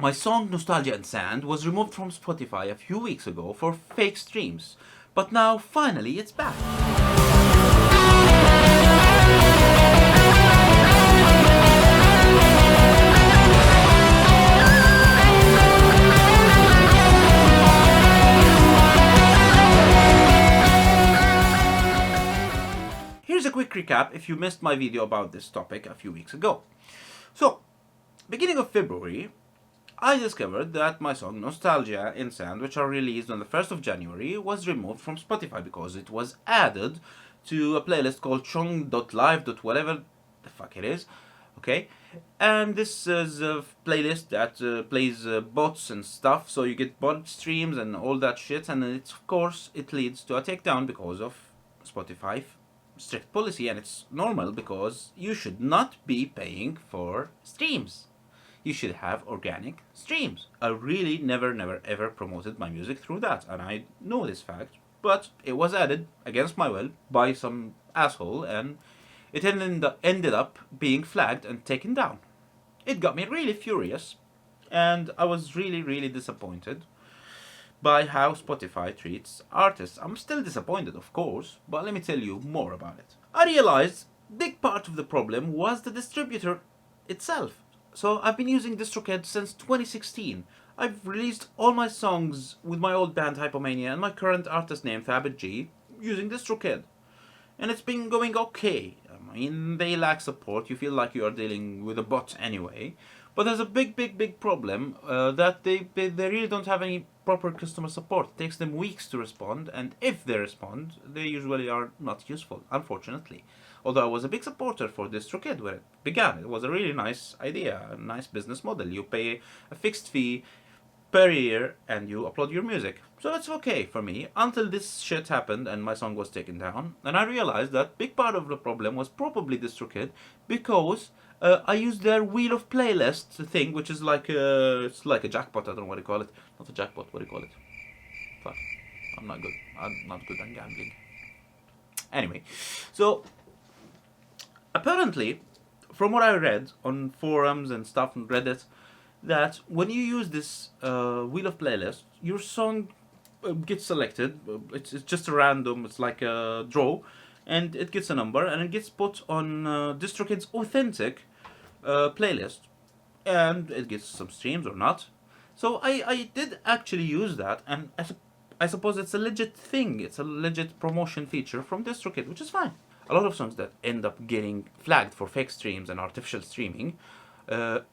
My song Nostalgia and Sand was removed from Spotify a few weeks ago for fake streams, but now finally it's back. Here's a quick recap if you missed my video about this topic a few weeks ago. So, beginning of February, I discovered that my song Nostalgia and Sand, which are released on the 1st of January, was removed from Spotify because it was added to a playlist called chong.live. Whatever the fuck it is. Okay? And this is a playlist that plays bots and stuff, so you get bot streams and all that shit, and it's, of course, it leads to a takedown because of Spotify strict policy, and it's normal because you should not be paying for streams. You should have organic streams. I really never ever promoted my music through that, and I know this fact, but it was added against my will by some asshole, and it ended up being flagged and taken down. It got me really furious, and I was really disappointed by how Spotify treats artists. I'm still disappointed, of course, but let me tell you more about it. I realized big part of the problem was the distributor itself. So I've been using Distrokid since 2016. I've released all my songs with my old band Hypomania and my current artist name Thabit G using Distrokid. And it's been going okay. I mean, they lack support. You feel like you are dealing with a bot anyway. But there's a big problem that they really don't have any proper customer support. It takes them weeks to respond, and if they respond, they usually are not useful, unfortunately. Although I was a big supporter for Distrokid when it began. It was a really nice idea, a nice business model. You pay a fixed fee per year and you upload your music. So it's okay for me until this shit happened and my song was taken down. And I realized that big part of the problem was probably Distrokid because I used their wheel of playlist thing, which is like it's like a jackpot. I don't know what you call it. Not a jackpot. What do you call it? Fuck. I'm not good. I'm not good at gambling. Anyway, so apparently, from what I read on forums and stuff on Reddit, that when you use this wheel of playlist, your song gets selected. It's just a random. It's like a draw, and it gets a number, and it gets put on Distrokid's authentic playlist, and it gets some streams or not. So I did actually use that, and I suppose it's a legit thing. It's a legit promotion feature from Distrokid, which is fine. A lot of songs that end up getting flagged for fake streams and artificial streaming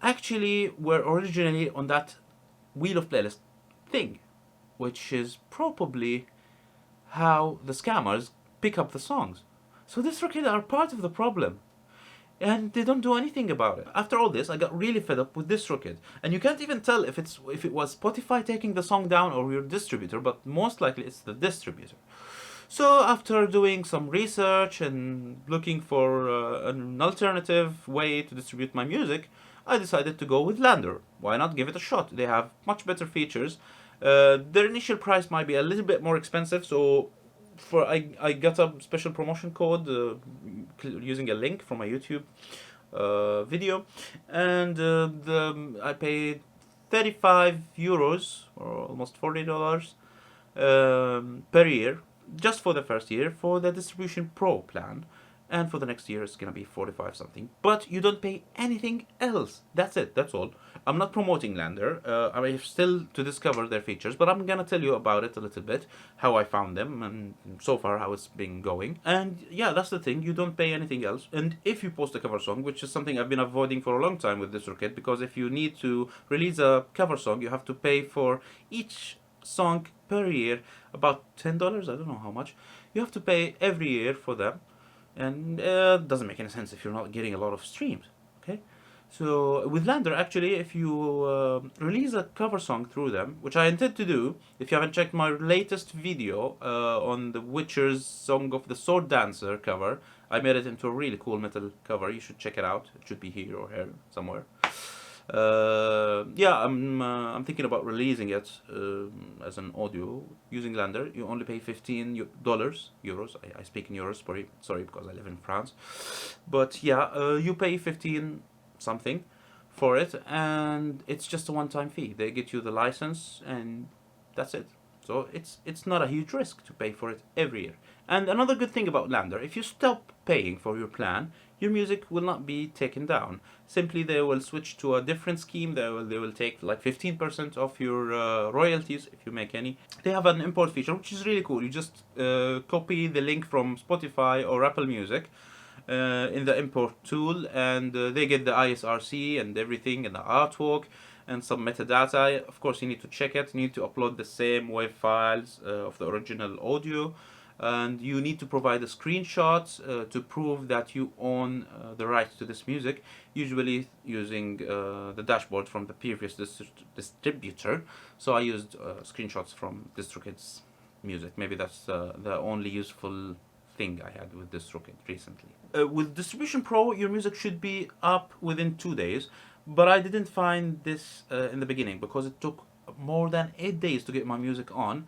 actually were originally on that wheel of playlist thing, which is probably how the scammers pick up the songs. So Distrokid are part of the problem, and they don't do anything about it. After all this, I got really fed up with Distrokid, and you can't even tell if it was Spotify taking the song down or your distributor, but most likely it's the distributor. So after doing some research and looking for an alternative way to distribute my music, I decided to go with LANDR. Why not give it a shot? They have much better features. Their initial price might be a little bit more expensive, so I got a special promotion code using a link from my YouTube video, and I paid 35 euros or almost $40 per year just for the first year for the Distribution Pro plan, and for the next year it's gonna be 45 something. But you don't pay anything else. That's it. That's all. I'm not promoting LANDR. I have still to discover their features, but I'm gonna tell you about it a little bit, how I found them, and so far how it's been going. And yeah, that's the thing. You don't pay anything else. And if you post a cover song, which is something I've been avoiding for a long time with Distrokid, because if you need to release a cover song, you have to pay for each song per year about $10. I don't know how much. You have to pay every year for them, and it doesn't make any sense if you're not getting a lot of streams. Okay, so with LANDR, actually, if you release a cover song through them, which I intend to do, if you haven't checked my latest video on the Witcher's Song of the Sword Dancer cover, I made it into a really cool metal cover. You should check it out. It should be here or here somewhere. Yeah, I'm thinking about releasing it as an audio using LANDR. You only pay $15 euros. I speak in euros, sorry, because I live in France. But yeah, you pay 15 something for it, and it's just a one-time fee. They get you the license, and that's it. So it's not a huge risk to pay for it every year. And another good thing about LANDR, if you stop paying for your plan, your music will not be taken down. Simply they will switch to a different scheme. They will take like 15% of your royalties if you make any. They have an import feature which is really cool. You just copy the link from Spotify or Apple Music in the import tool, and they get the ISRC and everything, and the artwork and some metadata. Of course, you need to check it. You need to upload the same WAV files of the original audio, and you need to provide a screenshot to prove that you own the rights to this music, usually using the dashboard from the previous distributor. So I used screenshots from Distrokid's music. Maybe that's the only useful thing I had with Distrokid recently. With Distribution Pro, your music should be up within 2 days, but I didn't find this in the beginning because it took more than 8 days to get my music on.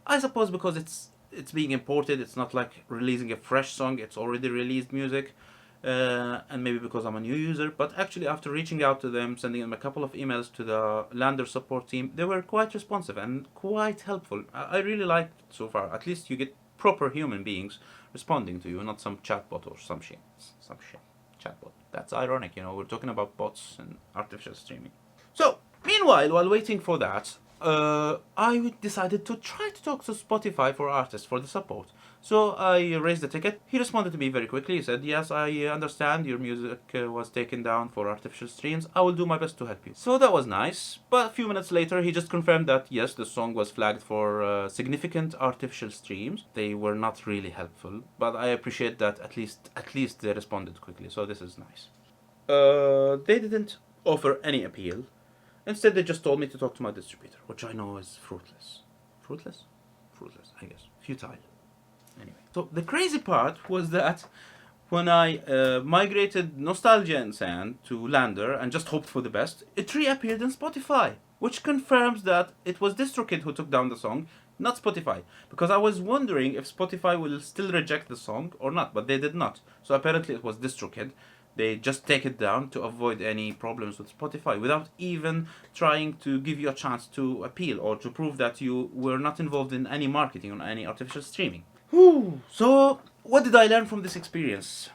I suppose because it's being imported, it's not like releasing a fresh song, it's already released music, and maybe because I'm a new user. But actually, after reaching out to them, sending them a couple of emails to the LANDR support team, they were quite responsive and quite helpful. I really liked it so far. At least you get proper human beings responding to you, not some chatbot or some shit. Chatbot. That's ironic, you know, we're talking about bots and artificial streaming. So, meanwhile, while waiting for that, I decided to try to talk to Spotify for artists for the support. So I raised the ticket. He responded to me very quickly. He said, yes, I understand your music was taken down for artificial streams. I will do my best to help you. So that was nice. But a few minutes later, he just confirmed that, yes, the song was flagged for significant artificial streams. They were not really helpful, but I appreciate that at least they responded quickly. So this is nice. They didn't offer any appeal. Instead, they just told me to talk to my distributor, which I know is fruitless. Fruitless? Fruitless, I guess. Futile. Anyway. So the crazy part was that when I migrated Nostalgia and Sand to LANDR and just hoped for the best, it reappeared in Spotify, which confirms that it was Distrokid who took down the song, not Spotify. Because I was wondering if Spotify will still reject the song or not, but they did not. So apparently it was Distrokid. They just take it down to avoid any problems with Spotify without even trying to give you a chance to appeal or to prove that you were not involved in any marketing or any artificial streaming. So, what did I learn from this experience?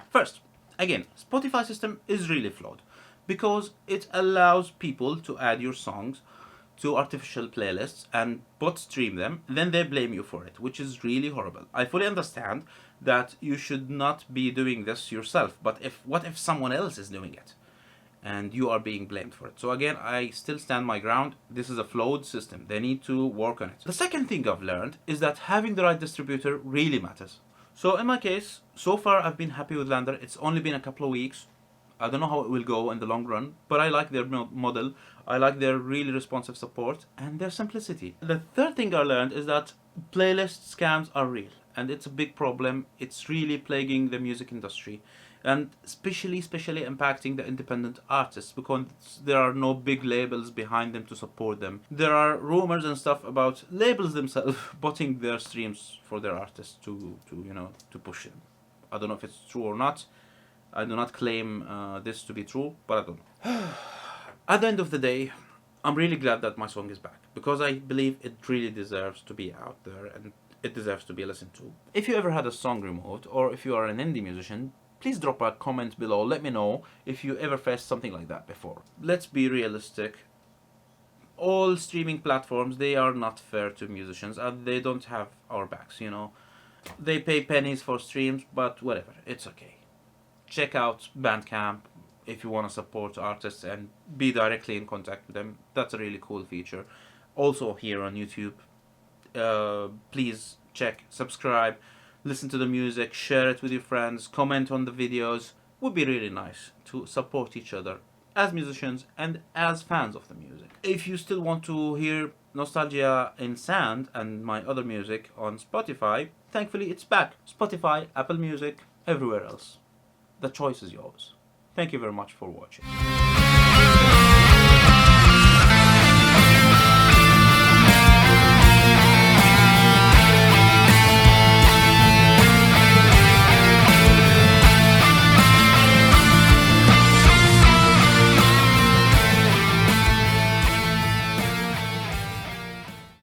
First, again, Spotify system is really flawed because it allows people to add your songs to artificial playlists and bot stream them, then they blame you for it, which is really horrible. I fully understand that you should not be doing this yourself, but what if someone else is doing it and you are being blamed for it? So again, I still stand my ground. This is a flawed system. They need to work on it. The second thing I've learned is that having the right distributor really matters. So in my case, so far I've been happy with LANDR. It's only been a couple of weeks. I don't know how it will go in the long run, but I like their model. I like their really responsive support and their simplicity. The third thing I learned is that playlist scams are real, and it's a big problem. It's really plaguing the music industry, and especially impacting the independent artists because there are no big labels behind them to support them. There are rumors and stuff about labels themselves botting their streams for their artists to push them. I don't know if it's true or not. I do not claim this to be true, but I don't know. At the end of the day, I'm really glad that my song is back because I believe it really deserves to be out there and it deserves to be listened to. If you ever had a song removed, or if you are an indie musician, please drop a comment below. Let me know if you ever faced something like that before. Let's be realistic. All streaming platforms, they are not fair to musicians and they don't have our backs, you know. They pay pennies for streams, but whatever, it's okay. Check out Bandcamp if you want to support artists and be directly in contact with them. That's a really cool feature. Also here on YouTube, please check, subscribe, listen to the music, share it with your friends, comment on the videos. Would be really nice to support each other as musicians and as fans of the music. If you still want to hear Nostalgia in Sand and my other music on Spotify, thankfully it's back. Spotify, Apple Music, everywhere else. The choice is yours. Thank you very much for watching.